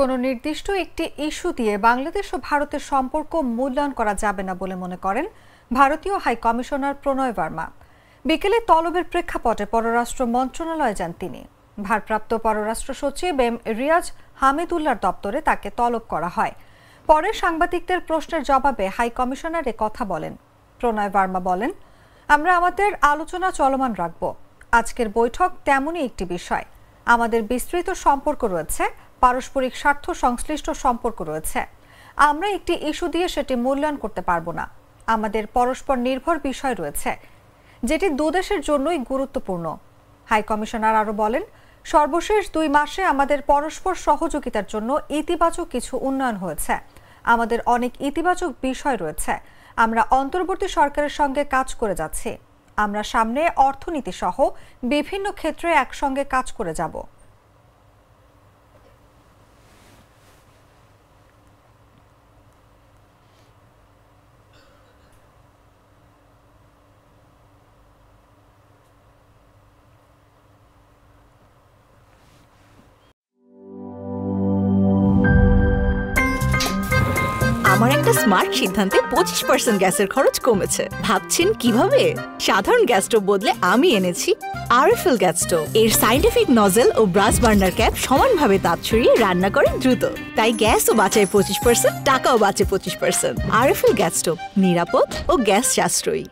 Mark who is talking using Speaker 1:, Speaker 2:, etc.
Speaker 1: কোনো নির্দিষ্ট একটি ইস্যু দিয়ে বাংলাদেশ ও ভারতের সম্পর্ক মূল্যায়ন করা যাবে না বলে মনে করেন ভারতীয় হাই কমিশনার প্রণয় বর্মা। বিকেলে তলবের প্রেক্ষাপটে পররাষ্ট্র মন্ত্রণালয়ে যান তিনি। ভারপ্রাপ্ত পররাষ্ট্র সচিব এম রিয়াজ হামিদুল্লাহর দপ্তরে তাকে তলব করা হয়। পরে সাংবাদিকদের প্রশ্নের জবাবে হাই কমিশনার এ কথা বলেন। প্রণয় বর্মা বলেন, আমরা আমাদের আলোচনা চলমান রাখব। আজকের বৈঠক তেমনই একটি বিষয়। আমাদের বিস্তৃত সম্পর্ক রয়েছে, পারস্পরিক স্বার্থ সংশ্লিষ্ট সম্পর্ক রয়েছে। আমরা একটি ইস্যু দিয়ে সেটি মূল্যায়ন করতে পারবো না। আমাদের পরস্পর নির্ভর বিষয় রয়েছে, যেটি দুদেশের জন্যই গুরুত্বপূর্ণ। হাই কমিশনার আরও বলেন, সর্বশেষ 2 মাসে আমাদের পরস্পর সহযোগিতার জন্য ইতিবাচক কিছু উন্নয়ন হয়েছে। আমাদের অনেক ইতিবাচক বিষয় রয়েছে। আমরা অন্তর্বর্তী সরকারের সঙ্গে কাজ করে যাচ্ছি। আমরা সামনে অর্থনীতি সহ বিভিন্ন ক্ষেত্রে একসঙ্গে কাজ করে যাব।
Speaker 2: আমার একটা স্মার্ট সিদ্ধান্তে 25% গ্যাসের খরচ কমেছে। ভাবছেন কিভাবে? সাধারণ গ্যাস স্টোভ বদলে আমি এনেছি আরএফএল গ্যাস স্টোভ। এর সাইন্টিফিক নজল ও ব্রাস বার্নার ক্যাপ সমানভাবে তাপ ছড়িয়ে রান্না করে দ্রুত। তাই গ্যাসও বাঁচায় 25%, টাকাও বাঁচে 25%। আরএফএল গ্যাস স্টোভ নিরাপদ ও গ্যাস সাশ্রয়ী।